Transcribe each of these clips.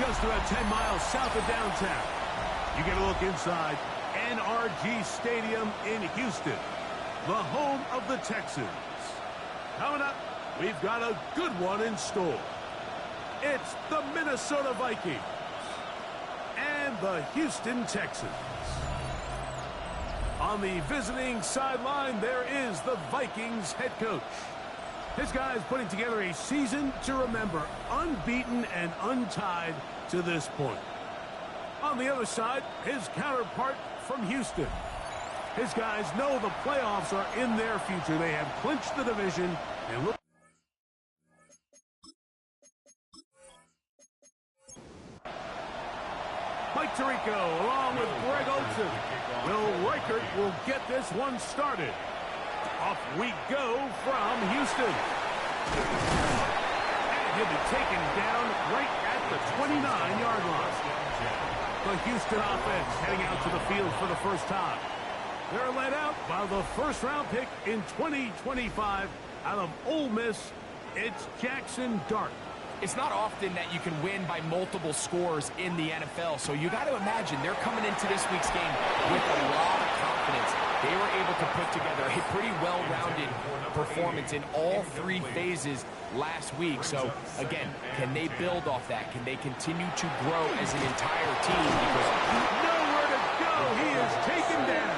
just about 10 miles south of downtown. You get a look inside NRG Stadium in Houston, the home of the Texans. Coming up, we've got a good one in store. It's the Minnesota Vikings and the Houston Texans. On the visiting sideline, there is the Vikings head coach. This guy is putting together a season to remember, unbeaten and untied to this point. On the other side, his counterpart from Houston. His guys know the playoffs are in their future. They have clinched the division and look. Mike Tirico along with Greg Olsen. Will Reichert will get this one started. Off we go from Houston. And he'll be taken down right at the 29-yard line. The Houston offense heading out to the field for the first time. They're led out by the first-round pick in 2025 out of Ole Miss. It's Jackson Dart. It's not often that you can win by multiple scores in the NFL, so you got to imagine they're coming into this week's game with a lot of confidence. They were able to put together a pretty well-rounded performance in all three phases last week. So, again, can they build off that? Can they continue to grow as an entire team? Because nowhere to go. He is taken down.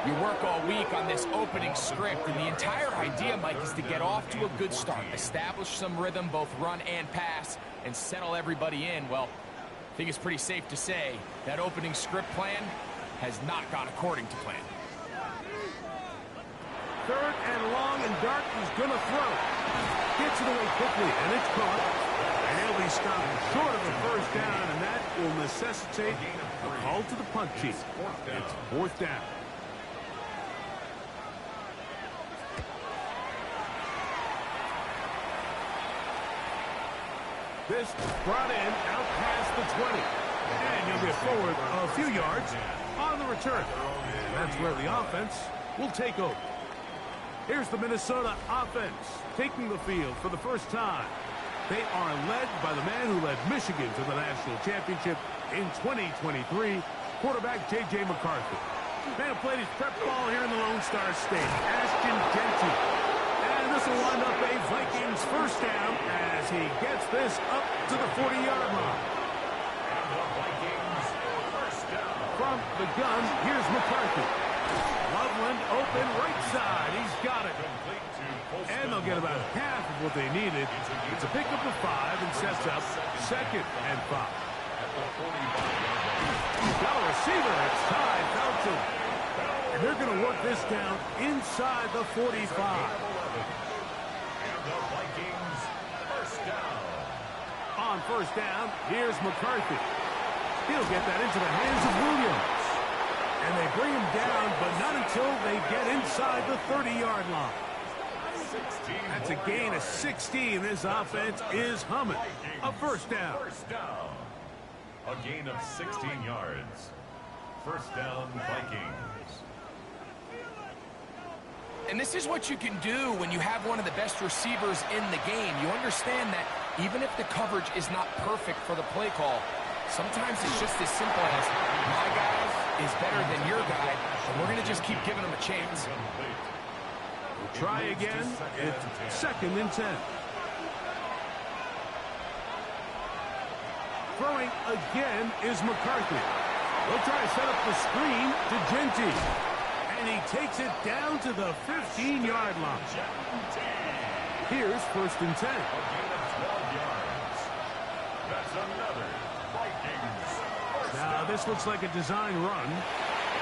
You work all week on this opening script, and the entire idea, Mike, is to get off to a good start, establish some rhythm, both run and pass, and settle everybody in. Well, I think it's pretty safe to say that opening script plan has not gone according to plan. Third and long, and Dart is going to throw. Gets it away quickly, and it's caught. And he'll be stopped short of the first down, and that will necessitate a call to the punt team. It's fourth down. This brought in out past the 20. And he'll get forward a few yards on the return. And that's where the offense will take over. Here's the Minnesota offense taking the field for the first time. They are led by the man who led Michigan to the national championship in 2023, quarterback J.J. McCarthy. Man played his prep ball here in the Lone Star State, Ashton Genty. And this will wind up a Vikings first down as he gets this up to the 40-yard line. From the gun, here's McCarthy. Loveland open right side. He's got it. And they'll get about half of what they needed. It's a pickup of 5 and sets up second and 5. Got a receiver. It's Ty Felton. And they're going to work this down inside the 45. On first down, here's McCarthy. He'll get that into the hands of Williams. And they bring him down, but not until they get inside the 30-yard line. That's a gain of 16. This offense is humming. A first down. A gain of 16 yards. First down, Vikings. And this is what you can do when you have one of the best receivers in the game. You understand that even if the coverage is not perfect for the play call, sometimes it's just as simple as my guy is better than your guy, and we're going to just keep giving him a chance. We'll try again. It's second and 10. Throwing again is McCarthy. They'll try to set up the screen to Genty. And he takes it down to the 15-yard line. Here's first and 10. That's another Vikings. Now, this looks like a design run.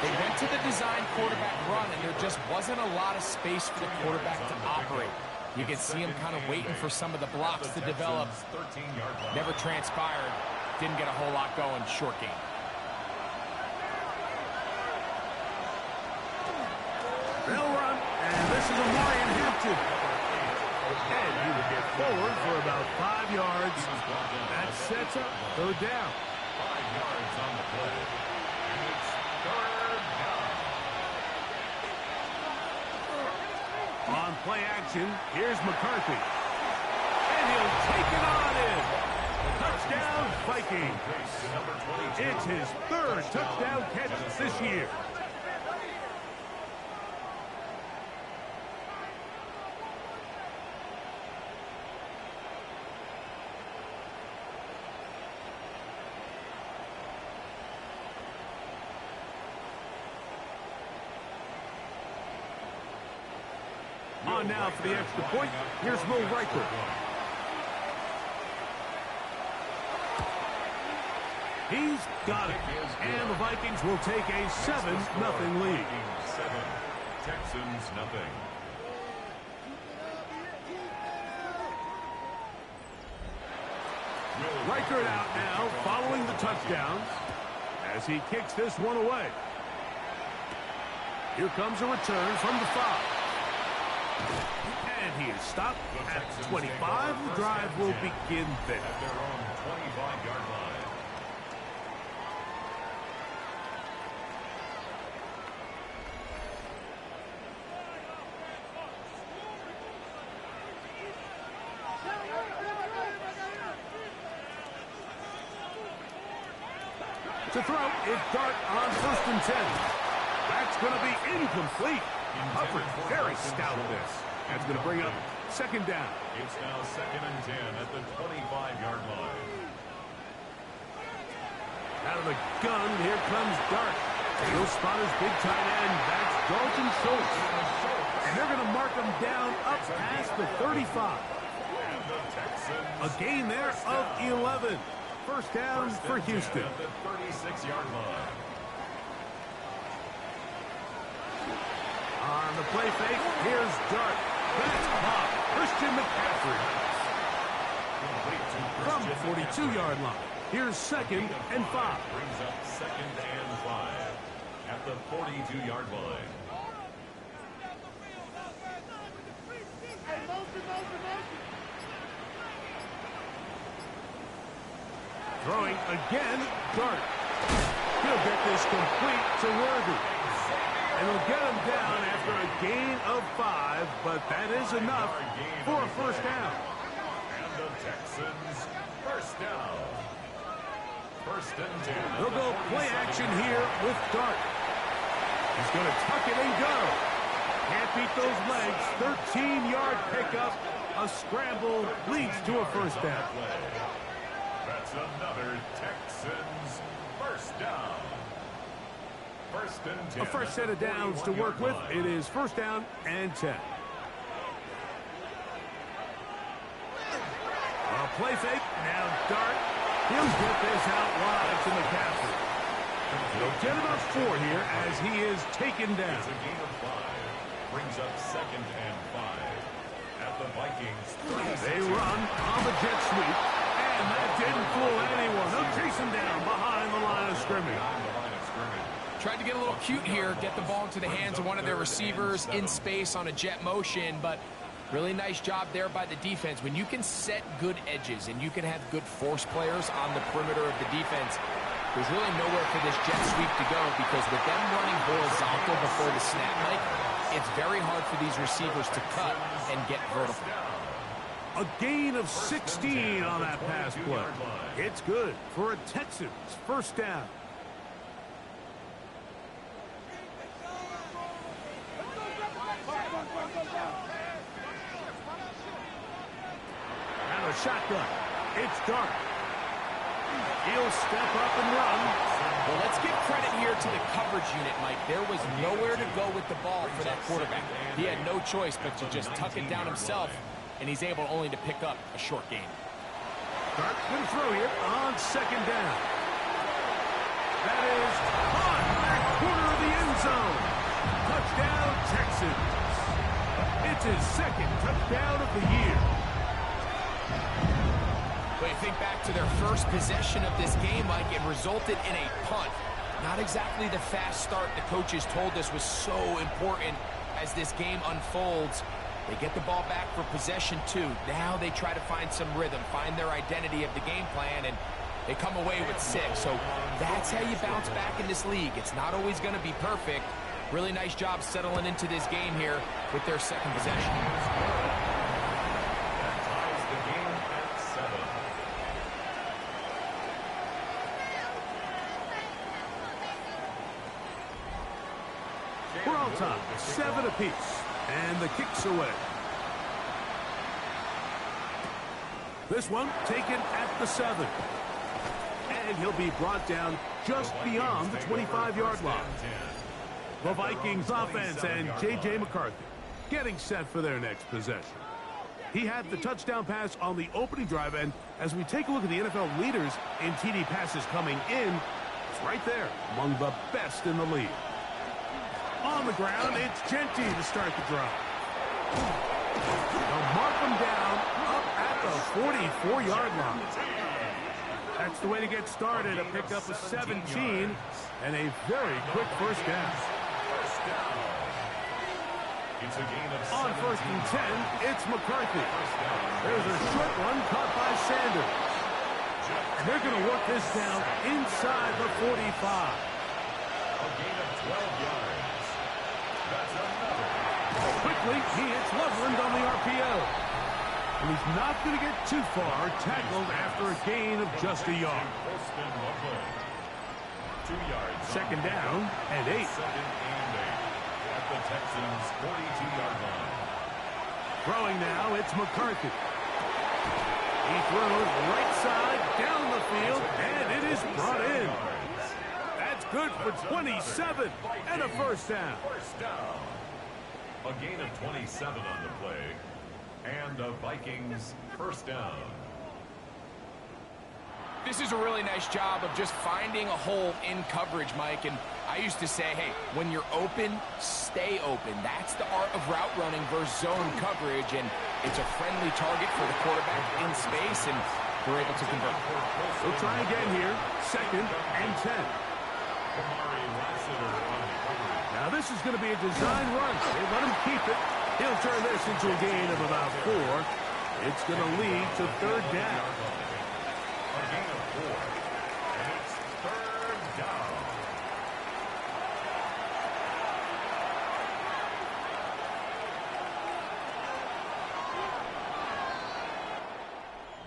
They went to the design quarterback run, and there just wasn't a lot of space for the quarterback to operate. You can see him kind of waiting for some of the blocks to develop. Never transpired. Didn't get a whole lot going. Short game. They'll run, and this is a Marion Hampton. And he will get forward for about 5 yards. That sets up third down. 5 yards on the play. And it's third down. On play action, here's McCarthy. And he'll take it on in. Touchdown. Vikings. It's his third touchdown catch this year. On now for the extra point. Here's Will Riker. He's got it. And the Vikings will take a 7-0 lead. 7, Texans nothing. Riker out now following the touchdowns as he kicks this one away. Here comes a return from the 5. And he is stopped at 25. The drive will begin there. At their own 25-yard line. To throw, it's Dart on 1st and 10. That's going to be incomplete. Hubbard very stout at this. That's going to bring up 2nd down. It's now 2nd and 10 at the 25-yard line. Out of the gun, here comes Dart. He'll spot his big tight end. That's Dalton Schultz. And they're going to mark him down up past the 35. And the Texans. A gain there of 11. First down for Houston. At the 36-yard line. On the play fake, here's Dart. That's caught. Christian McCaffrey. From the 42-yard line. Here's 2nd and 5. Brings up 2nd and 5 at the 42-yard line. Throwing again, Dart. He'll get this complete to Worthy. And he'll get him down after a gain of 5, but that is enough for a first down. And the Texans, first down. 1st and 10. They'll go play action here with Dart. He's going to tuck it and go. Can't beat those legs. 13-yard pickup. A scramble leads to a first down. That's another Texans first down. 1st and 10. A first set of downs to work with. It is 1st down and 10. A play fake. Now Dart. He'll get this out wide to McCaffrey. He'll get about 4 here as he is taken down. It's a gain of 5. Brings up 2nd and 5 at the Vikings. They run on the jet sweep. And that didn't fool anyone. They'll chase him down behind the line of scrimmage. Tried to get a little cute here, get the ball into the hands of one of their receivers in space on a jet motion, but really nice job there by the defense. When you can set good edges and you can have good force players on the perimeter of the defense, there's really nowhere for this jet sweep to go because with them running horizontal before the snap, Mike, it's very hard for these receivers to cut and get vertical. A gain of 16 on that pass play. It's good for a Texans first down. And a shotgun. It's Dart. He'll step up and run. Well, let's give credit here to the coverage unit, Mike. There was nowhere to go with the ball for that quarterback. He had no choice but to just tuck it down himself, and he's able only to pick up a short gain. Dart going to throw here on 2nd down. That is on back corner of the end zone. Touchdown, Texans. It's his 2nd touchdown of the year. But you think back to their first possession of this game, Mike, it resulted in a punt. Not exactly the fast start the coaches told us was so important as this game unfolds. They get the ball back for possession 2. Now they try to find some rhythm, find their identity of the game plan, and they come away with 6. So that's how you bounce back in this league. It's not always going to be perfect. Really nice job settling into this game here with their 2nd possession. Ball time, 7 apiece. And the kick's away. This one taken at the 7. And he'll be brought down just beyond the 25-yard line. The Vikings offense and J.J. McCarthy getting set for their next possession. He had the touchdown pass on the opening drive, and as we take a look at the NFL leaders in TD passes coming in, it's right there among the best in the league. On the ground, it's Genty to start the drive. They'll mark him down up at the 44-yard line. That's the way to get started, a pickup of 17 and a very quick first down. On 1st and 10, it's McCarthy. There's a short one caught by Sanders. And they're going to work this down inside the 45. A gain of 12 yards. That's another. Quickly, he hits Loveland on the RPO. And he's not going to get too far, tackled after a gain of just a yard. 2 yards. Second down and 8. Second and 8 at the Texans' 42-yard line. Throwing now, it's McCarthy. He throws right side down the field, and it is brought in. That's good for 27 and a first down. First down. A gain of 27 on the play. And a Vikings first down. This is a really nice job of just finding a hole in coverage, Mike. And I used to say, hey, when you're open, stay open. That's the art of route running versus zone coverage. And it's a friendly target for the quarterback in space, and they're able to convert. We'll try again here. 2nd and 10. Now this is going to be a design run. They let him keep it. He'll turn this into a gain of about 4. It's going to lead to 3rd down. A gain of 4. And it's 3rd down.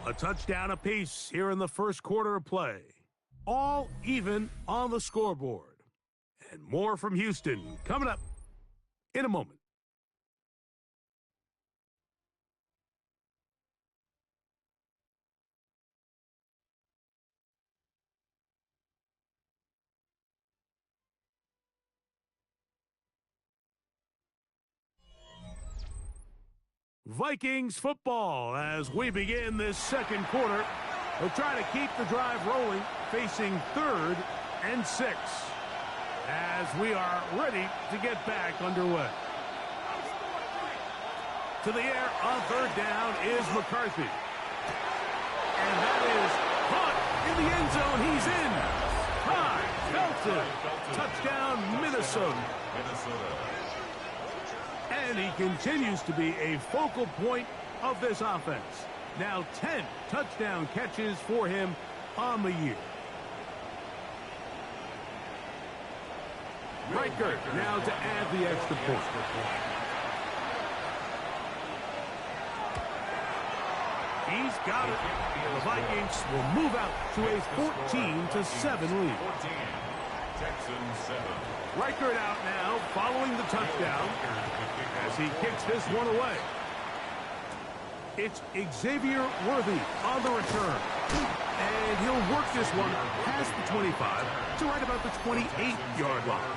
A touchdown apiece here in the first quarter of play. All even on the scoreboard. And more from Houston coming up in a moment. Vikings football as we begin this second quarter. They'll try to keep the drive rolling, facing 3rd and 6 as we are ready to get back underway. To the air on 3rd down is McCarthy. And that is caught in the end zone. He's in. High, Felton. Touchdown, Minnesota. And he continues to be a focal point of this offense. Now 10 touchdown catches for him on the year. Riker now to add the extra point. He's got it. The Vikings will move out to a 14-7 lead. Texans 7. Riker out now following the touchdown as he kicks this one away. It's Xavier Worthy on the return. And he'll work this one past the 25 to right about the 28-yard line.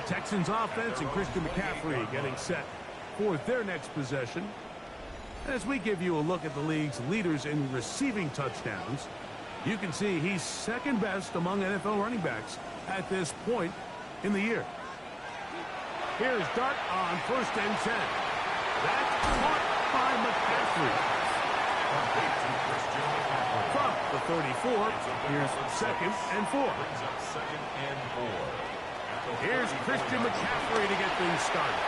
Texans offense and Christian McCaffrey getting set for their next possession. As we give you a look at the league's leaders in receiving touchdowns, you can see he's second best among NFL running backs at this point in the year. Here's Dart on 1st and 10. That's caught by McCaffrey. From the 34, here's 2nd and 4. Here's Christian McCaffrey to get things started.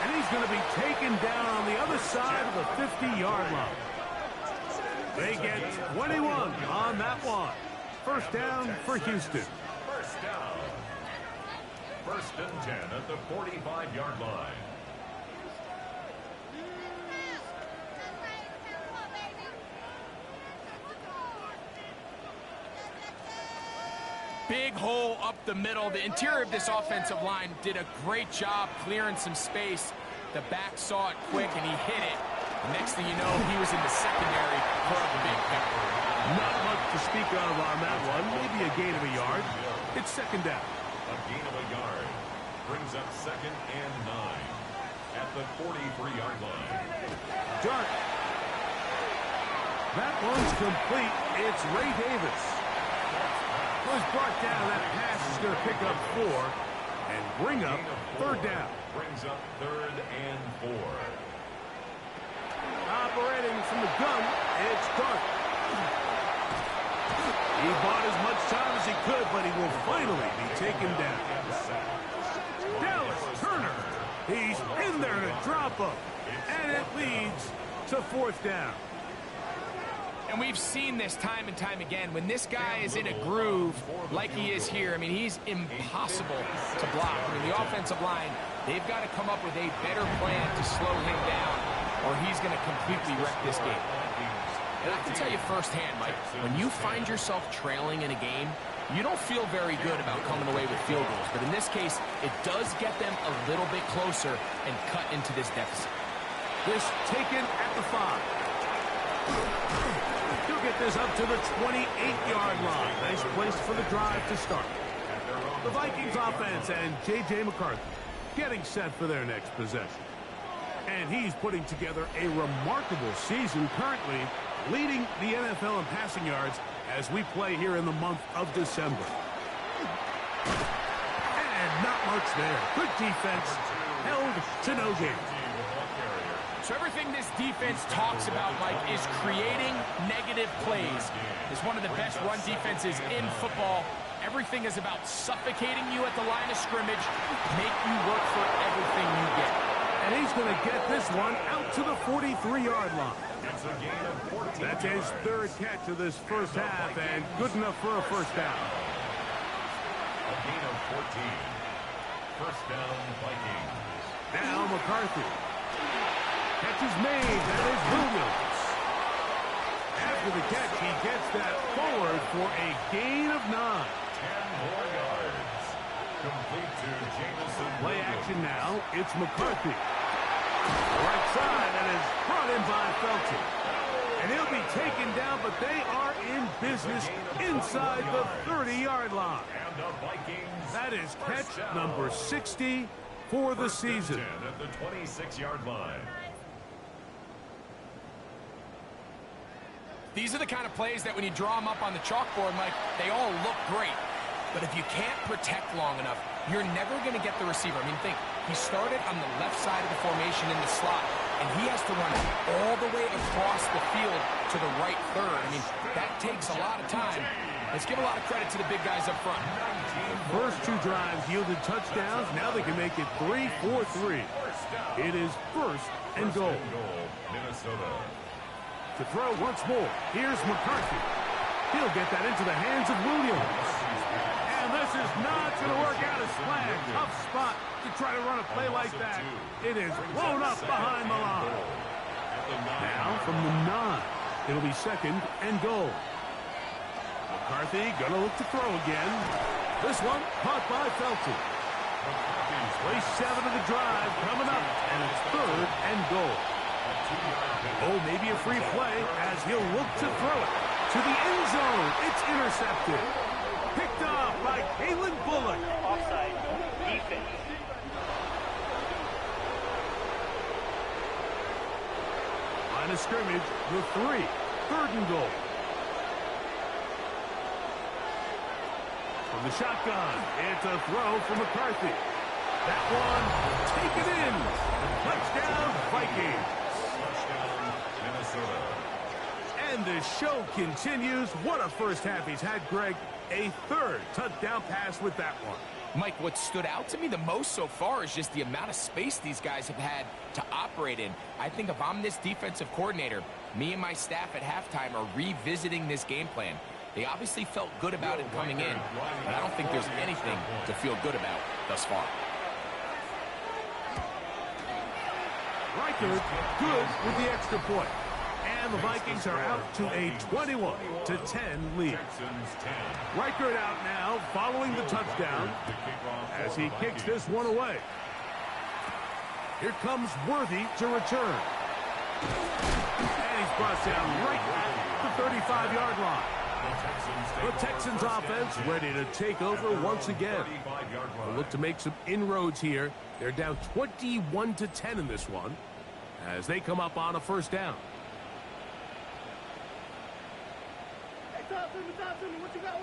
And he's going to be taken down on the other side of the 50-yard line. They get 21 on that one. First down for Houston. First down. 1st and 10 at the 45-yard line. Big hole up the middle. The interior of this offensive line did a great job clearing some space. The back saw it quick, and he hit it. Next thing you know, he was in the secondary for a big pepper. Not much to speak of on that one. Maybe a gain of a yard. It's second down. A gain of a yard brings up 2nd and 9 at the 43-yard line. Dart. That one's complete. It's Ray Davis. Was brought down. That pass is going to pick up 4 and bring up 3rd down. Brings up 3rd and 4. Operating from the gun, it's Dart. He bought as much time as he could, but he will finally be taken down. Dallas Turner. He's in there to drop him. And it leads to 4th down. And we've seen this time and time again. When this guy is in a groove like he is here, I mean, he's impossible to block. I mean, the offensive line, they've got to come up with a better plan to slow him down, or he's going to completely wreck this game. And I can tell you firsthand, Mike, when you find yourself trailing in a game, you don't feel very good about coming away with field goals. But in this case, it does get them a little bit closer and cut into this deficit. This taken at the 5. He'll get this up to the 28-yard line. Nice place for the drive to start. The Vikings offense and J.J. McCarthy getting set for their next possession. And he's putting together a remarkable season, currently leading the NFL in passing yards as we play here in the month of December. And not much there. Good defense, held to no gain. So everything this defense talks about, Mike, is creating negative plays. It's one of the best run defenses in football. Everything is about suffocating you at the line of scrimmage, make you work for everything you get. And he's going to get this one out to the 43-yard line. That's his 3rd catch of this first half, and good enough for a first down. A gain of 14. First down, Vikings. Now McCarthy. Catch is made. That is Williams. After the catch, he gets that forward for a gain of 9. 10 more yards. Complete to Jameson. Play action now. It's McCarthy. Right side, and is brought in by Felton. And he'll be taken down, but they are in business inside the 30-yard line. And the Vikings. That is catch number 60 for the season. At the 26-yard line. These are the kind of plays that when you draw them up on the chalkboard, Mike, they all look great. But if you can't protect long enough, you're never going to get the receiver. I mean, think, he started on the left side of the formation in the slot, and he has to run all the way across the field to the right third. I mean, that takes a lot of time. Let's give a lot of credit to the big guys up front. First 2 drives yielded touchdowns. Now they can make it 3-4-3. It is 1st and goal. Minnesota. To throw once more. Here's McCarthy. He'll get that into the hands of Williams. And this is not going to work out as planned. Tough spot to try to run a play like that. It is blown up behind the line. Now from the 9. It'll be 2nd and goal. McCarthy going to look to throw again. This one caught by Felton. Play 7 of the drive coming up. And it's 3rd and goal. Oh, maybe a free play as he'll look to throw it to the end zone. It's intercepted. Picked off by Kalen Bullock. Offside. Defense. Line of scrimmage, the 3. 3rd and goal. From the shotgun, it's a throw for McCarthy. That one taken in. Touchdown, Vikings. And the show continues. What a first half he's had, Greg. A 3rd touchdown pass with that one. Mike, what stood out to me the most so far is just the amount of space these guys have had to operate in. I think if I'm this defensive coordinator, me and my staff at halftime are revisiting this game plan. They obviously felt good about it coming in, but I don't think there's anything to feel good about thus far. Reichard good with the extra point. And the Vikings are out to a 21-10 lead. Reichert out now following the touchdown as he kicks this one away. Here comes Worthy to return. And he's brought down right at the 35-yard line. The Texans offense ready to take over once again. They'll look to make some inroads here. They're down 21-10 in this one as they come up on a first down. Hey, talk to me. What you got?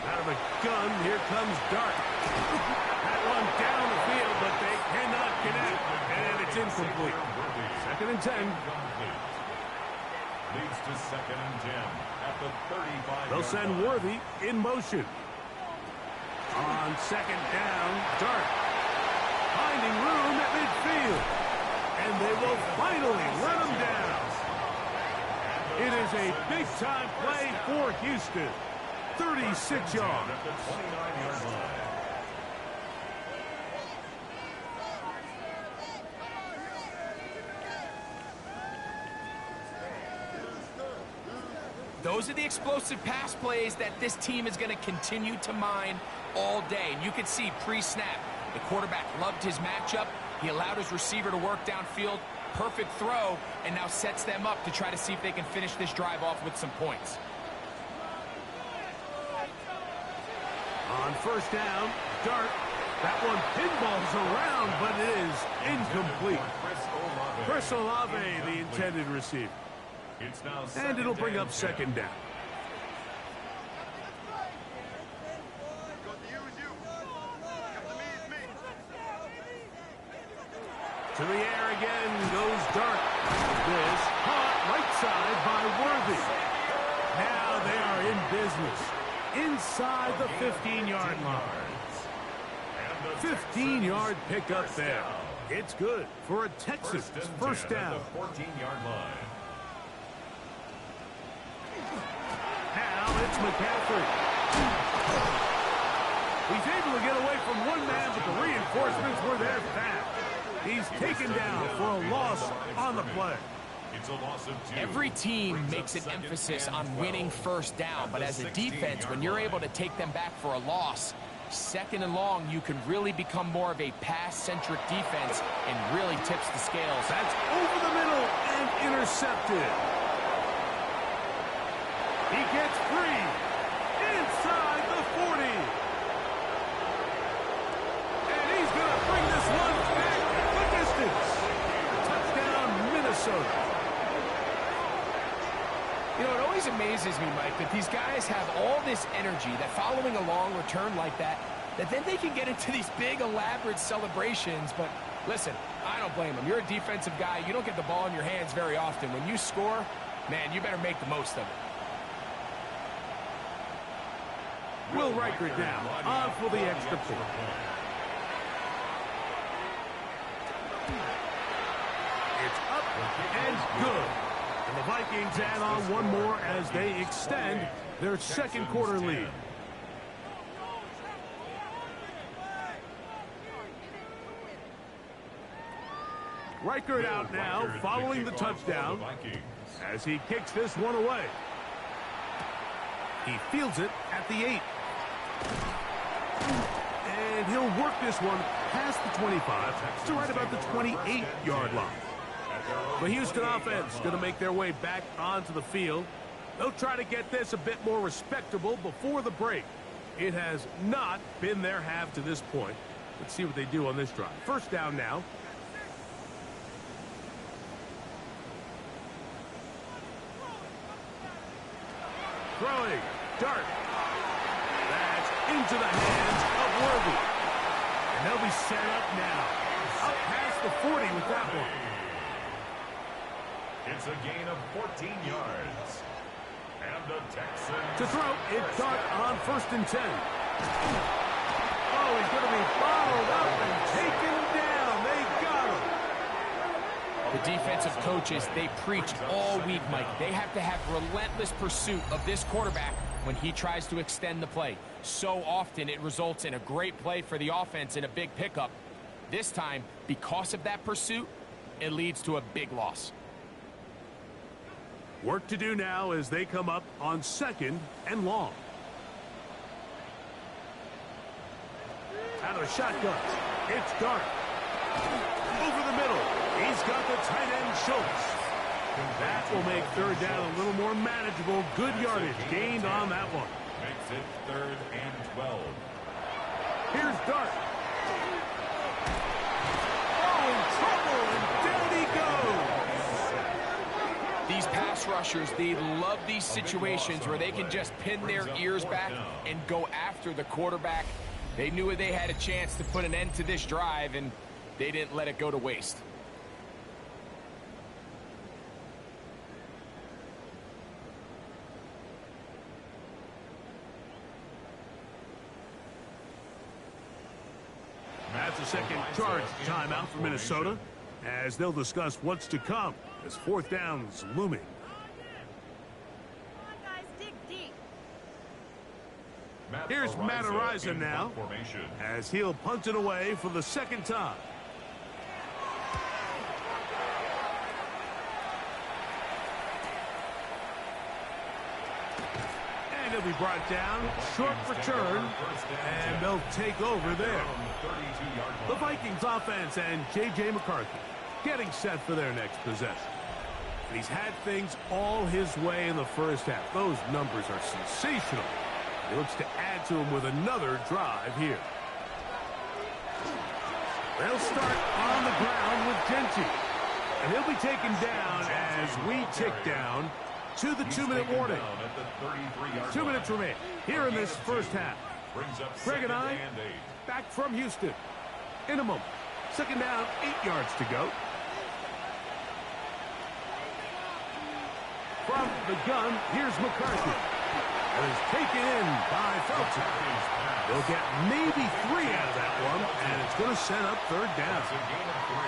Out of a gun, here comes Dart. That one down the field, but they cannot connect, and it's incomplete. 2nd and 10. Leads to 2nd and 10 at the 35. They'll send Worthy in motion. On 2nd down, Dart finding room at midfield, and they will finally let him down. It is a big-time play for Houston. 36 yards. At the 29-yard line. Those are the explosive pass plays that this team is going to continue to mine all day. And you can see pre-snap, the quarterback loved his matchup. He allowed his receiver to work downfield. Perfect throw, and now sets them up to try to see if they can finish this drive off with some points. On 1st down, Dart. That one pinballs around, but it is incomplete. Chris Olave, the intended receiver. And it'll bring up 2nd down. To the air again goes Dart. This caught right side by Worthy. Now they are in business. Inside the 15-yard line. 15-yard pickup there. It's good for a Texans first down. 14-yard line. Now it's McCaffrey. He's able to get away from one man, but the reinforcements were there fast. He's taken down for a loss on the play. It's a loss of 2. Every team makes an emphasis on winning first down, but as a defense, when you're able to take them back for a loss, 2nd and long, you can really become more of a pass-centric defense and really tips the scales. That's over the middle and intercepted. He gets free inside the 40. And he's going to bring this one back the distance. Touchdown, Minnesota. You know, it always amazes me, Mike, that these guys have all this energy, that following a long return like that then they can get into these big, elaborate celebrations. But listen, I don't blame them. You're a defensive guy. You don't get the ball in your hands very often. When you score, man, you better make the most of it. Will Reichert down on for the extra point. It's up and good. And the Vikings add on one more as they extend their 2nd quarter lead. Reichert out now following the touchdown as he kicks this one away. He fields it at the 8. And he'll work this one past the 25 to right about the 28-yard line. The Houston offense going to make their way back onto the field. They'll try to get this a bit more respectable before the break. It has not been their half to this point. Let's see what they do on this drive. First down now. Throwing. Dart. That's into the hands of Worthy. And they'll be set up now. Up past the 40 with that one. It's a gain of 14 yards. And the Texans... To throw, it's Dart on 1st and 10. Oh, he's going to be bottled up and taken down. They got him. The defensive coaches, they preach all week, Mike. They have to have relentless pursuit of this quarterback when he tries to extend the play. So often it results in a great play for the offense and a big pickup. This time, because of that pursuit, it leads to a big loss. Work to do now as they come up on 2nd and long. Out of the shotgun, it's Dart. Over the middle, he's got the tight end Schultz. That will make 3rd down a little more manageable. Good yardage gained on that one. Makes it 3rd and 12. Here's Dart. Oh, in trouble, and down he goes. These pass rushers, they love these situations where they can just pin their ears back and go after the quarterback. They knew they had a chance to put an end to this drive, and they didn't let it go to waste. That's a second charge timeout for Minnesota as they'll discuss what's to come as 4th down's looming. Come on, guys, dig deep. Here's Matt Araiza now as he'll punt it away for the 2nd time. And he'll be brought down, short return, and they'll take over there. The Vikings offense and J.J. McCarthy getting set for their next possession. And he's had things all his way in the first half. Those numbers are sensational. He looks to add to them with another drive here. They'll start on the ground with Genty. And he'll be taken down as we tick down to the 2-minute warning. 2 minutes remain here in this first half. Greg and I back from Houston. In a moment. 2nd down, 8 yards to go. From the gun, here's McCarthy. And is taken in by Felton. They'll get maybe 3 out of that one, and it's going to set up 3rd down. It's a gain of 3.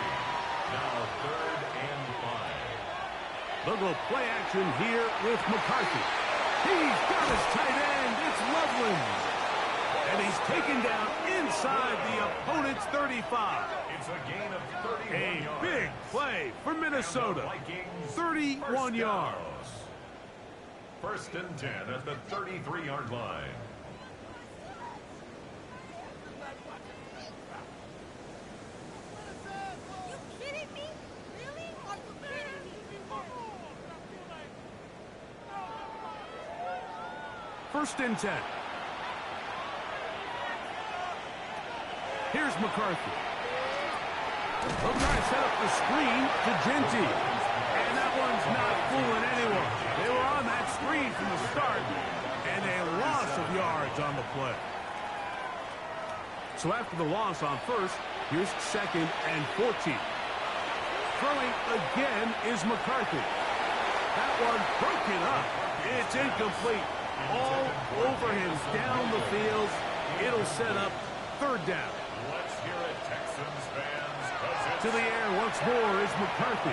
Now 3rd and 5. They'll go play action here with McCarthy. He's got his tight end. It's Loveland. And he's taken down inside the opponent's 35. It's a gain of 31 A yards. big play for Minnesota. 31 yards. 1st and 10 at the 33-yard line. You kidding me? Really? Are you kidding me? 1st and 10. Here's McCarthy. They'll try to set up the screen to Genty. And that one's not fooling anyone. They were on that screen from the start. And a loss of yards on the play. So after the loss on 1st, here's 2nd and 14. Throwing again is McCarthy. That one broken up. It's incomplete. All over him down the field. It'll set up 3rd down. Let's hear it, Texans fans. 'Cause it's To the air once more is McCarthy.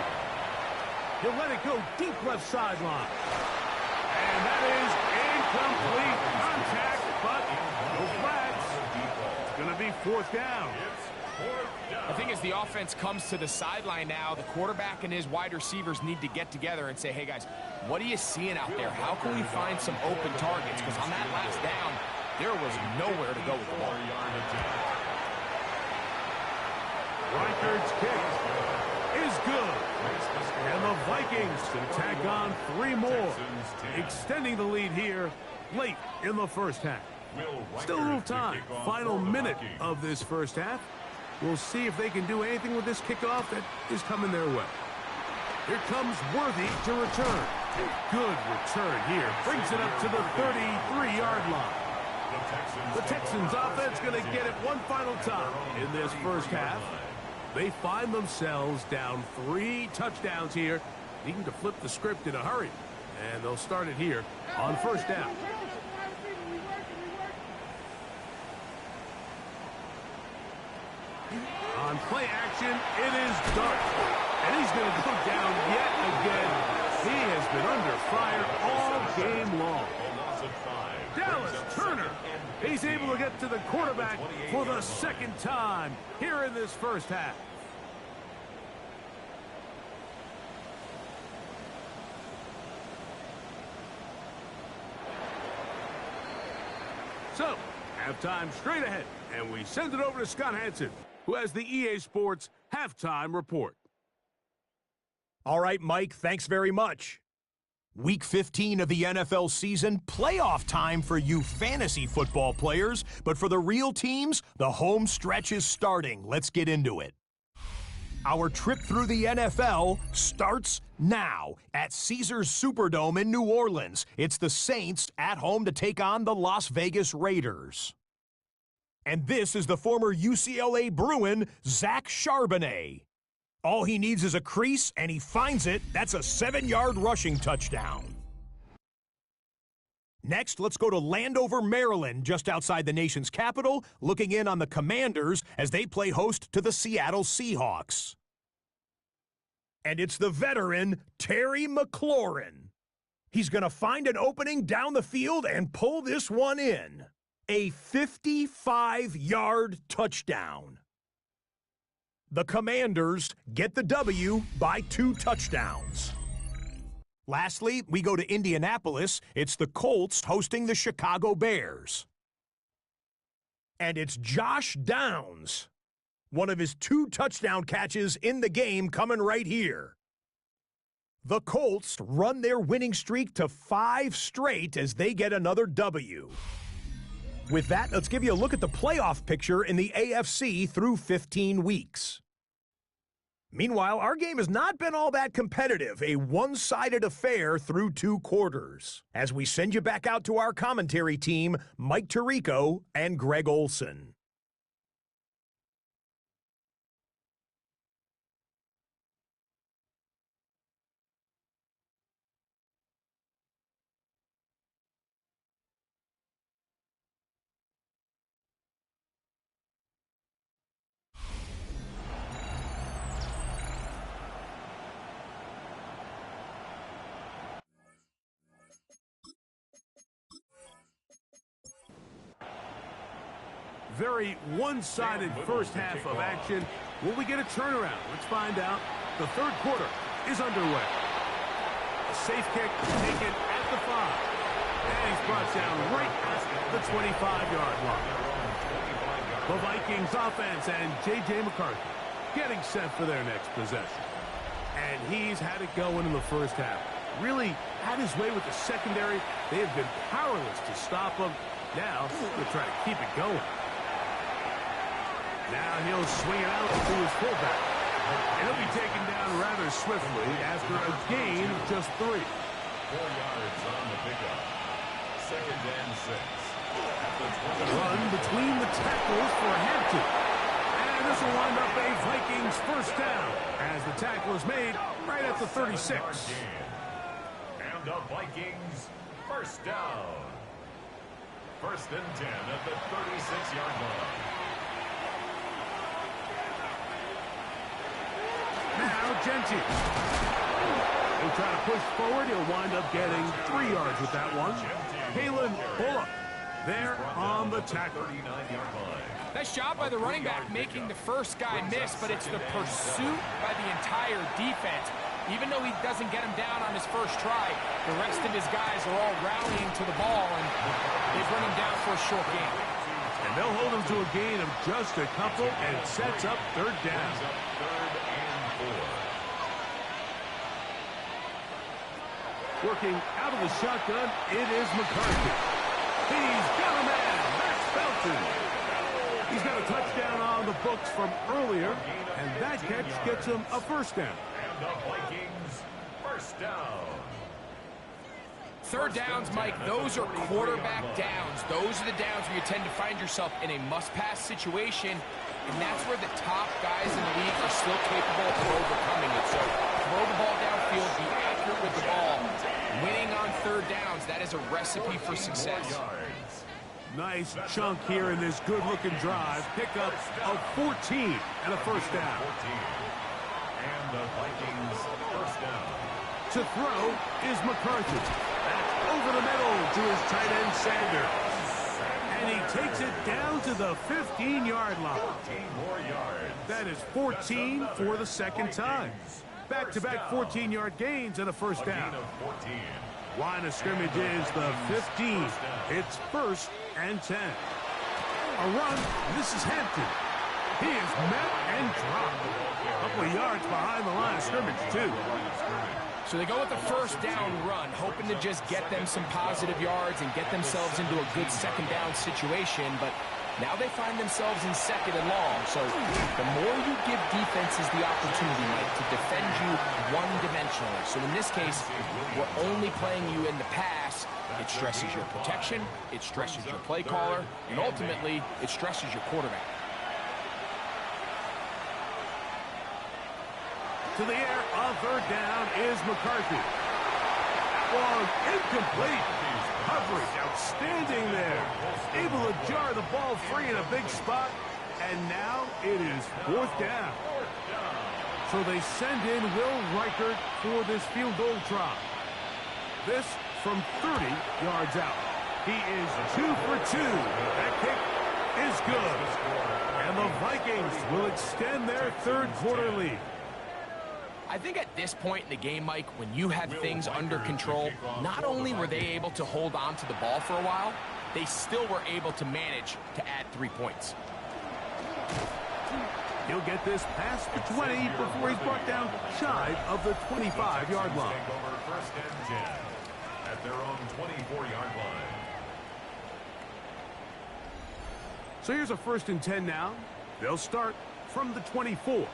He'll let it go deep left sideline. And that is incomplete contact, but no flags. It's going to be 4th down. It's 4th down. I think as the offense comes to the sideline now, the quarterback and his wide receivers need to get together and say, hey, guys, what are you seeing out there? How can we find some open targets? Because on that last down, there was nowhere to go with the ball. 4-yard attempt. Reichard's kick is good. And the Vikings can tack on 3 more, extending the lead here late in the first half. Still a little time. Final minute of this first half. We'll see if they can do anything with this kickoff that is coming their way. Here comes Worthy to return. Good return here. Brings it up to the 33-yard line. The Texans offense going to get it one final time in this first half. They find themselves down 3 touchdowns here, needing to flip the script in a hurry. And they'll start it here on 1st down. On play action, it is Dart. And he's going to go down yet again. He has been under fire all game long. A loss of 5. Dallas Turner. He's able to get to the quarterback for the second time here in this first half. So, halftime straight ahead, and we send it over to Scott Hansen, who has the EA Sports halftime report. All right, Mike, thanks very much. Week 15 of the NFL season, playoff time for you fantasy football players, but for the real teams, the home stretch is starting. Let's get into it. Our trip through the NFL starts now at Caesars Superdome in New Orleans. It's the Saints at home to take on the Las Vegas Raiders. And this is the former UCLA Bruin, Zach Charbonnet. All he needs is a crease, and he finds it. That's a 7-yard rushing touchdown. Next, let's go to Landover, Maryland, just outside the nation's capital, looking in on the Commanders as they play host to the Seattle Seahawks. And it's the veteran, Terry McLaurin. He's going to find an opening down the field and pull this one in. A 55-yard touchdown. The Commanders get the W by 2 touchdowns. Lastly, we go to Indianapolis. It's the Colts hosting the Chicago Bears. And it's Josh Downs. One of his 2 touchdown catches in the game coming right here. The Colts run their winning streak to 5 straight as they get another W. With that, let's give you a look at the playoff picture in the AFC through 15 weeks. Meanwhile, our game has not been all that competitive, a one-sided affair through 2 quarters. As we send you back out to our commentary team, Mike Tirico and Greg Olson. Very one-sided first half of action. Will we get a turnaround? Let's find out. The third quarter is underway. A safe kick taken at the 5. And he's brought down right at the 25-yard line. The Vikings offense and J.J. McCarthy getting set for their next possession. And he's had it going in the first half. Really had his way with the secondary. They have been powerless to stop him. Now they'll try to keep it going. Now he'll swing it out to his fullback. And he'll be taken down rather swiftly after a gain of just 3. 4 yards on the pickup. 2nd and 6. Run between the tackles for Hampton. And this will wind up a Vikings first down as the tackle is made right at the 36. And the Vikings first down. 1st and 10 at the 36-yard line. Now Genty. He'll try to push forward. He'll wind up getting 3 yards with that one. Kalen Bullock there on the tackle. Nice job by the running back making the first guy miss, but it's the pursuit by the entire defense. Even though he doesn't get him down on his first try, the rest of his guys are all rallying to the ball, and they bring him down for a short gain. And they'll hold him to a gain of just a couple, and it sets up 3rd down. 3rd and 4. Working out of the shotgun, it is McCarthy. He's got a man, Max Felton. He's got a touchdown on the books from earlier, and that catch gets him a first down. And the Vikings first down. 3rd downs, Mike, those are quarterback downs. Those are the downs where you tend to find yourself in a must-pass situation, and that's where the top guys in the league are still capable of overcoming it. So throw the ball downfield, be accurate with the ball. Winning on 3rd downs, that is a recipe for success. Nice chunk here in this good-looking drive. Pickup of 14 and a first down. And the Vikings first down. To throw is McCarthy. That's over the middle to his tight end, Sanders. And he takes it down to the 15-yard line. 14 more yards. That is 14 for the second time. Back-to-back 14-yard gains and a first down. Gain of 14. Line of scrimmage is the 15. It's 1st and 10. A run. This is Hampton. He is met and dropped. A couple of yards behind the line of scrimmage, too. So they go with the first down run, hoping to just get them some positive yards and get themselves into a good second down situation, but now they find themselves in 2nd and long. So the more you give defenses the opportunity, Mike, to defend you one-dimensionally. So in this case, we're only playing you in the pass. It stresses your protection, it stresses your play caller, and ultimately, it stresses your quarterback. To the air on 3rd down is McCarthy. Ball incomplete. Coverage outstanding there. Able to jar the ball free in a big spot. And now it is 4th down. So they send in Will Reichert for this field goal try. This from 30 yards out. He is 2 for 2. That kick is good. And the Vikings will extend their 3rd quarter lead. I think at this point in the game, Mike, when you have things under control, not only were they able to hold on to the ball for a while, they still were able to manage to add 3 points. He'll get this past the 20 before he's brought down shy of the 25-yard line. Take over 1st and 10 at their own 24-yard line. So here's a 1st and 10 now. They'll start from the 24.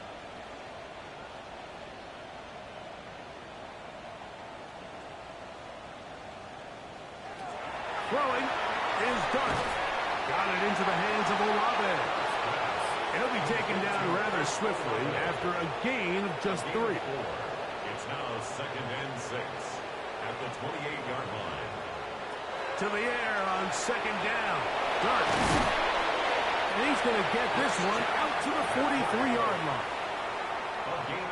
Throwing is Dart. Got it into the hands of Olave. He'll be taken down rather swiftly after a gain of just 3. It's now 2nd and 6 at the 28-yard line. To the air on 2nd down. Dart. And he's going to get this one out to the 43-yard line.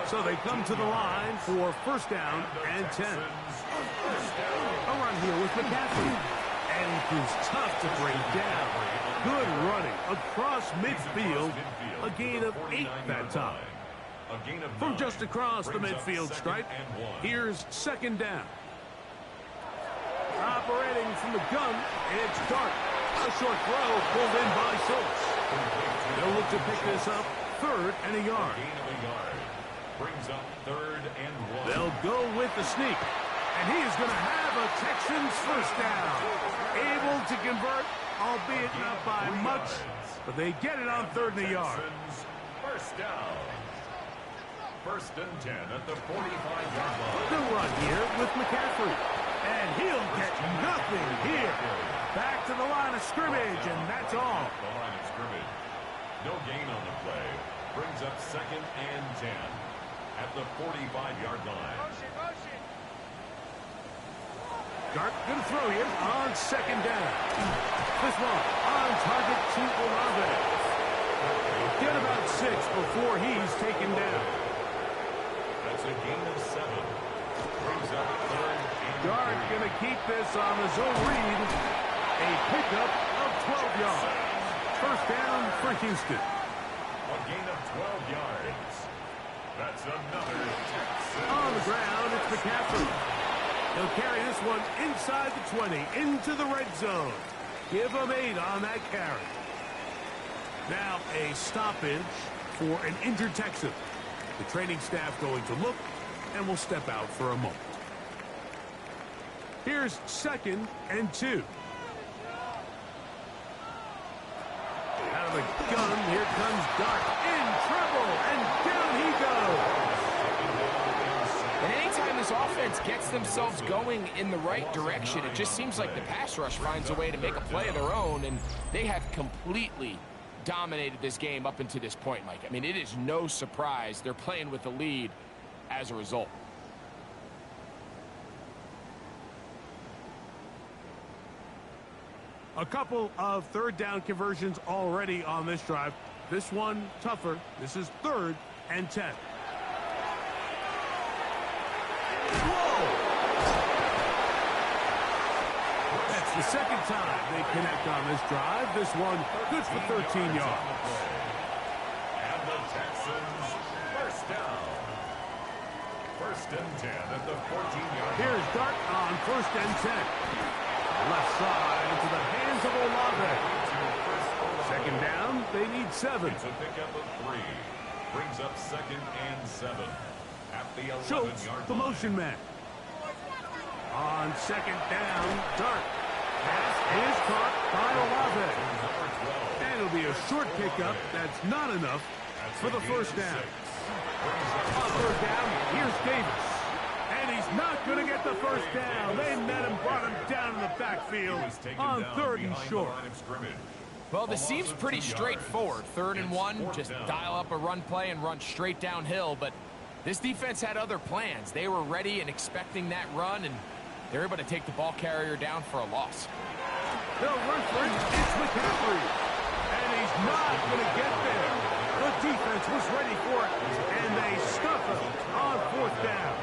So they come to the line for 1st down and 10. A run here with McCaffrey. And he's tough to bring down. Good running across midfield. A gain of 8 that time. From just across the midfield stripe, here's 2nd down. Operating from the gun, it's Dart. A short throw pulled in by Schultz. They'll look to pick this up 3rd and a yard. Brings up 3rd and 1. They'll go with the sneak. And he is going to have a Texans 1st down. Able to convert, albeit not by much, but they get it on 3rd and a yard. 1st down. 1st and 10 at the 45-yard line. The run here with McCaffrey. And he'll get nothing here. Back to the line of scrimmage, and that's all. The line of scrimmage. No gain on the play. Brings up 2nd and 10 at the 45-yard line. Dart going to throw here on 2nd down. This one on target to Olave. Get about 6 before he's taken down. That's a gain of 7. Brings up 3rd and Dart going to keep this on the zone read. A pickup of 12 yards. 1st down for Houston. A gain of 12 yards. That's another Texans. On the ground, it's McCaffrey. He'll carry this one inside the 20, into the red zone. Give him 8 on that carry. Now a stoppage for an injured Texan. The training staff going to look and will step out for a moment. Here's 2nd and 2. Out of the gun, here comes Dart. In trouble, and down he goes. And anytime this offense gets themselves going in the right direction, it just seems like the pass rush finds a way to make a play of their own, and they have completely dominated this game up until this point, Mike. I mean, it is no surprise they're playing with the lead as a result. A couple of 3rd down conversions already on this drive. This one tougher. This is 3rd and 10. That's the second time they connect on this drive. This one good for 13 yards. And the Texans first down. First and 10 at the 14-yard line. Here's Dart on first and 10. Left side into the hands of Olave. Second down, they need 7. It's a pickup of 3. Brings up second and 7 at the 11-yard Schultz, the line. motion man. On second down, Dart. Pass is caught by Olave. And it'll be a short pickup. That's not enough for the first down. On third down, here's Davis. And he's not going to get the first down. They met him, brought him down in the backfield on third and short. Well, this seems pretty straightforward. 3rd and 1, just dial up a run play and run straight downhill. But this defense had other plans. They were ready and expecting that run, and they're able to take the ball carrier down for a loss. They'll run for it. It's McCaffrey. And he's not going to get there. The defense was ready for it, and they stuff him on 4th down.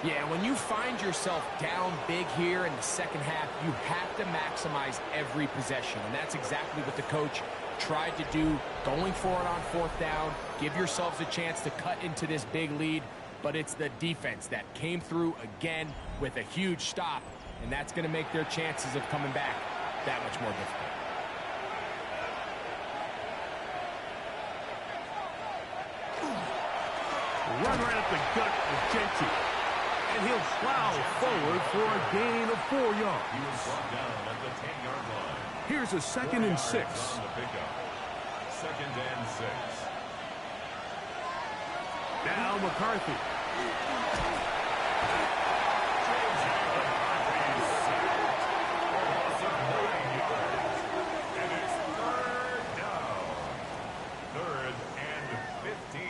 Yeah, when you find yourself down big here in the second half, you have to maximize every possession. And that's exactly what the coach tried to do, going for it on 4th down. Give yourselves a chance to cut into this big lead. But it's the defense that came through again with a huge stop. And that's going to make their chances of coming back that much more difficult. Run right up the gut of Gentry. And he'll plow forward for a gain of 4 yards. He was brought down at the 10-yard line. Here's a 2nd and 6. On the pickup. 2nd and 6. Now McCarthy. And it's 3rd down. 3rd and 15.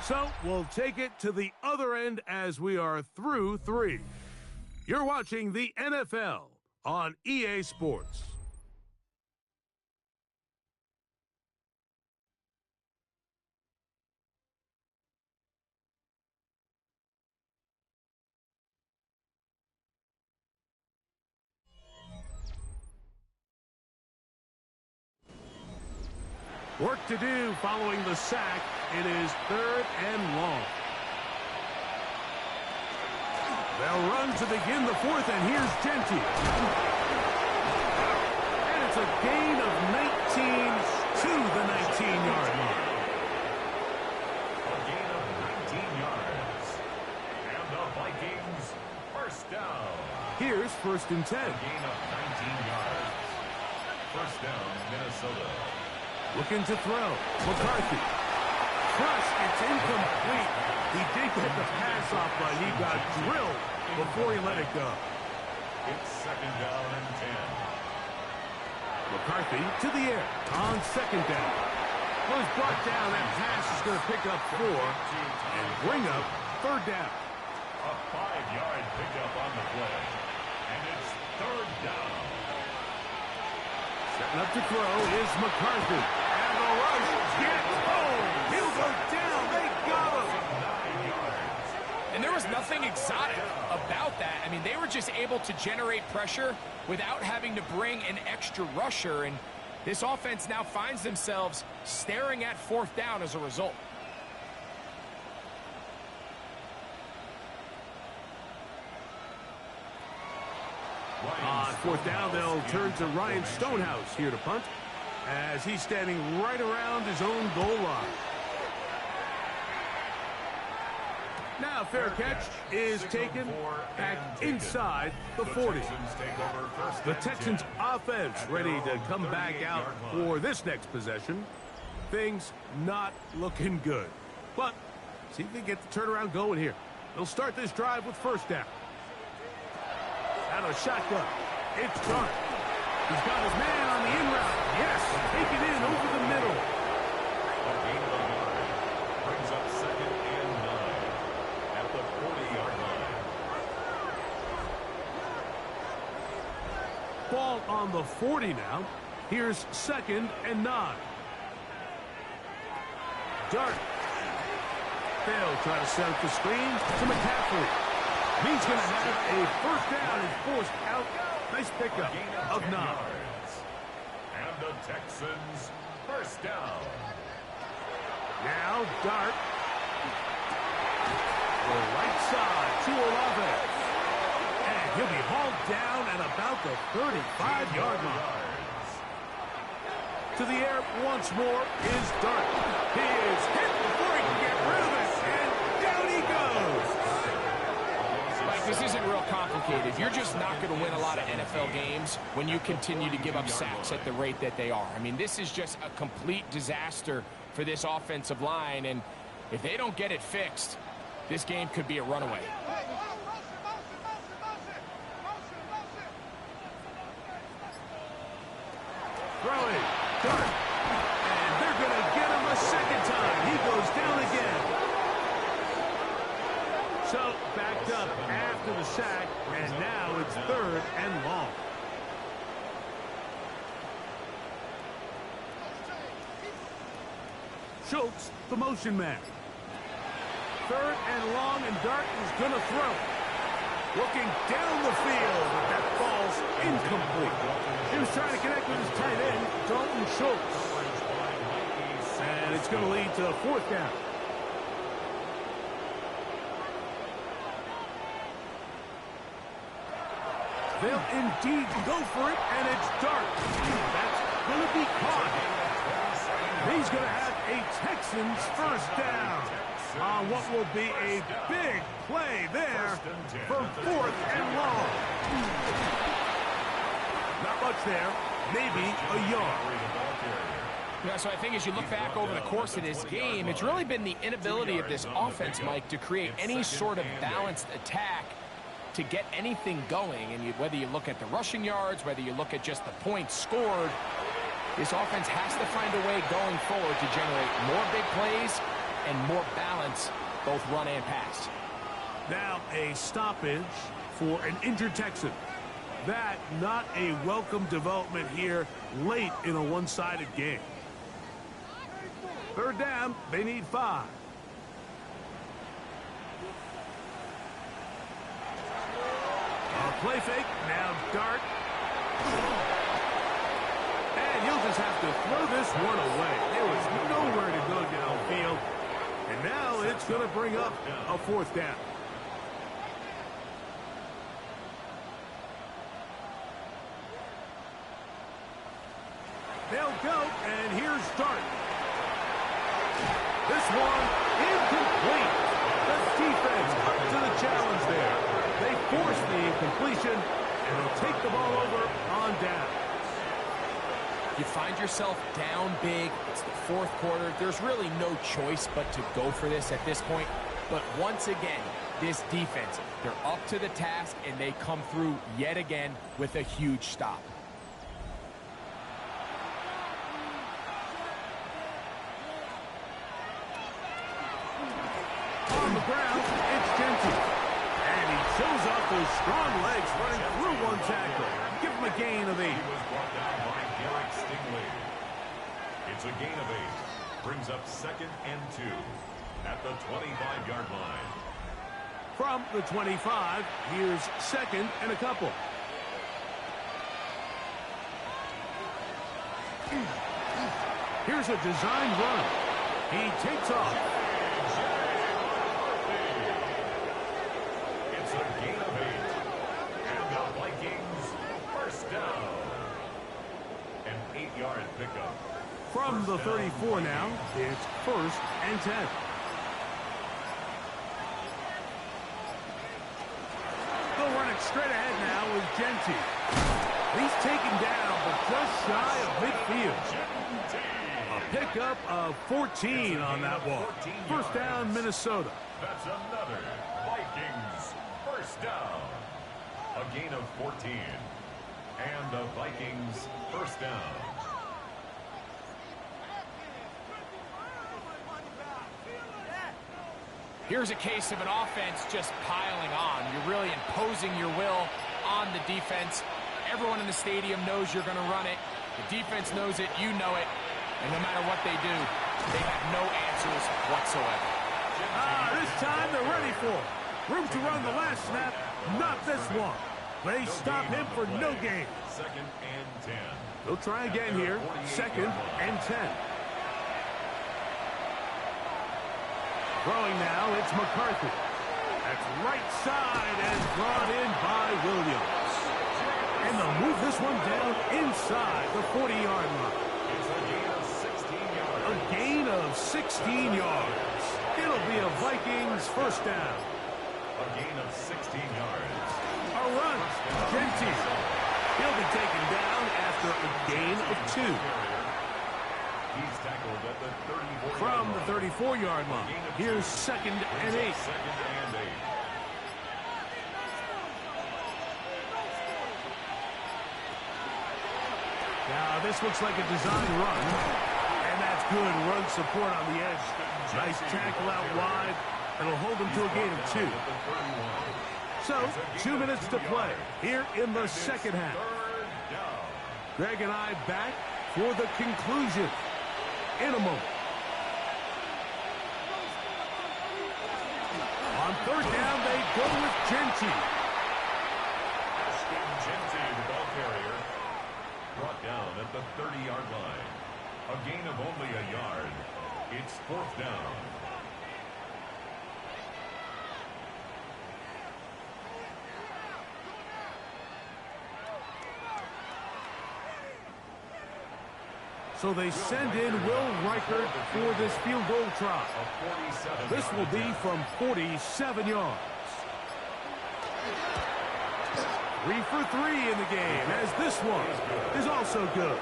So we'll take it to the other end as we are through 3. You're watching the NFL on EA Sports. Work to do following the sack. It is 3rd and long. They'll run to begin the 4th, and here's Gentry. And it's a gain of 19 to the 19-yard line. A gain of 19 yards. And the Vikings first down. Here's 1st and 10. A gain of 19 yards. First down, Minnesota. Looking to throw. McCarthy. Crush, it's incomplete. He did get the pass off, but he got drilled before he let it go. It's 2nd down and 10. McCarthy to the air on 2nd down. Was brought down. That pass is going to pick up 4 and bring up 3rd down. A 5-yard pickup on the play. And it's 3rd down. Setting up to throw is McCarthy. And the rush gets home. He'll go down. They got him. 9 yards. And there was nothing exotic about that. I mean, they were just able to generate pressure without having to bring an extra rusher. And this offense now finds themselves staring at 4th down as a result. On 4th down, they'll turn to Ryan Stonehouse here to punt as he's standing right around his own goal line. Now fair catch is taken back inside the 40. The Texans offense ready to come back out for this next possession. Things not looking good. But see if they get the turnaround going here. They'll start this drive with 1st down. Out of shotgun. It's Dart. He's got his man on the in route. Yes, take it in over the middle. A gain of 1 yard. Brings up 2nd and 9 at the 40-yard line. Ball on the 40 now. Here's 2nd and 9. Dart. They'll try to set up the screen to McCaffrey. He's going to have a first down and forced out. Nice pickup of 9. And the Texans first down. Now Dart. The right side to offense. And he'll be hauled down at about the 35-yard line. To the air once more is Dart. He is hit before he can get rid of it. And down he goes. Like, this isn't real complicated. You're just not going to win a lot of NFL games when you continue to give up sacks at the rate that they are. I mean, this is just a complete disaster for this offensive line. And if they don't get it fixed, this game could be a runaway. Throwing. Dart. And they're going to get him a second time. He goes down again. So, backed up after the sack, and now it's 3rd and long. Schultz, the motion man. 3rd and long, and Dart is going to throw. Looking down the field, but that ball's incomplete. He was trying to connect with his tight end, Dalton Schultz. And it's going to lead to a 4th down. They'll indeed go for it, and it's Dart. That's going to be caught. He's going to have a Texans first down on what will be a big play there for 4th and long. Not much there, maybe a yard. Yeah, so I think as you look back over the course of this game, it's really been the inability of this offense, Mike, to create any sort of balanced attack to get anything going. And whether you look at the rushing yards, whether you look at just the points scored, this offense has to find a way going forward to generate more big plays and more balance, both run and pass. Now a stoppage for an injured Texan. That not a welcome development here late in a one-sided game. 3rd down, they need 5. A play fake, now Dart. And he'll just have to throw this one away. There was nowhere to go downfield. And now it's going to bring up a 4th down. They'll go, and here's Dart. This one incomplete. The defense up to the challenge there. They force the incompletion, and they'll take the ball over on down. You find yourself down big. It's the 4th quarter. There's really no choice but to go for this at this point. But once again, this defense, they're up to the task, and they come through yet again with a huge stop. On the ground, it's Kinetik. And he shows off those strong legs running through one tackle. Give him a gain of 8. It's a gain of 8. Brings up 2nd and 2 at the 25-yard line. From the 25, here's 2nd and a couple. Here's a design run. He takes off. It's a gain of 8. And the Vikings first down. An 8-yard pickup. From the 34 now, it's 1st and 10. They'll run it straight ahead now with Genty. He's taken down, but just shy of midfield. A pickup of 14 on that walk. First down, Minnesota. That's another Vikings first down. A gain of 14. And the Vikings first down. Here's a case of an offense just piling on. You're really imposing your will on the defense. Everyone in the stadium knows you're going to run it. The defense knows it. You know it. And no matter what they do, they have no answers whatsoever. This time they're ready for it. Room to run the last snap. Not this one. They stop him for no gain. 2nd and 10. They'll try again here. 2nd and 10. Throwing now, it's McCarthy. That's right side and brought in by Williams. And they'll move this one down inside the 40-yard line. It's a gain of 16 yards. A gain of 16 yards. It'll be a Vikings first down. A gain of 16 yards. A run. Kinetik. He'll be taken down after a gain of 2. He's tackled at the 34-yard From the line. 34-yard line. Here's 2nd and 8. 2nd and 8. Now, this looks like a design run. And that's good run support on the edge. Nice tackle out wide. It'll hold him to a gain of 2. So, 2 minutes to play here in the second half. Greg and I back for the conclusion in a moment. On 3rd down, they go with Kinetik. The ball carrier, brought down at the 30-yard line. A gain of only a yard. It's 4th down. So they send in Will Reichert for this field goal try. This will be from 47 yards. 3 for 3 in the game, as this one is also good.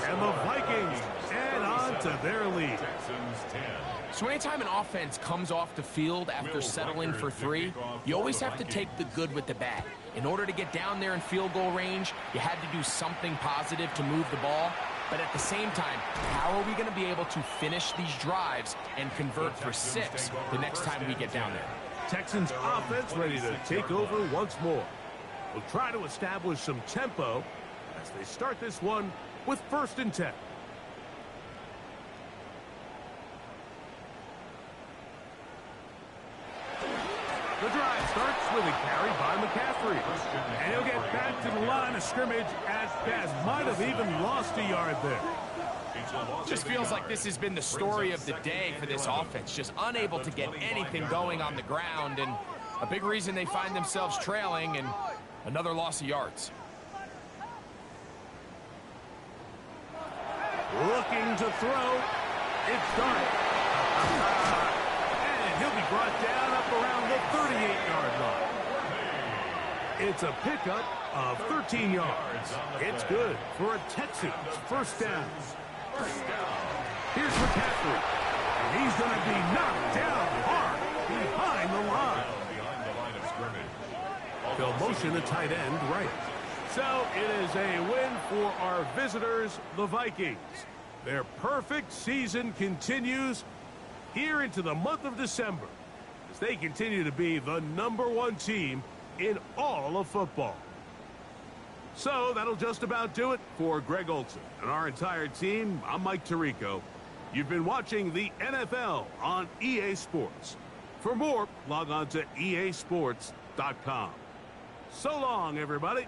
And the Vikings add on to their lead. Texans 10. So anytime an offense comes off the field after settling for 3, you always have to take the good with the bad. In order to get down there in field goal range, you had to do something positive to move the ball. But at the same time, how are we going to be able to finish these drives and convert for 6 the next time we get down there? Texans offense ready to take over once more. We'll try to establish some tempo as they start this one with 1st and 10. The drive starts with a carry by McCaffrey. And he'll get back to the line of scrimmage as best. Might have even lost a yard there. Just feels like this has been the story of the day for this offense. Just unable to get anything going on the ground. And a big reason they find themselves trailing and another loss of yards. Looking to throw. It's done. And he'll be brought down up around the 38-yard line. It's a pickup of 13 yards. It's good for a Texans first down. Here's McCaffrey. And he's going to be knocked down hard behind the line. They'll motion the tight end right. So it is a win for our visitors, the Vikings. Their perfect season continues here into the month of December as they continue to be the #1 team in all of football. So that'll just about do it for Greg Olson and our entire team. I'm Mike Tirico. You've been watching the NFL on EA Sports. For more, log on to easports.com. So long, everybody.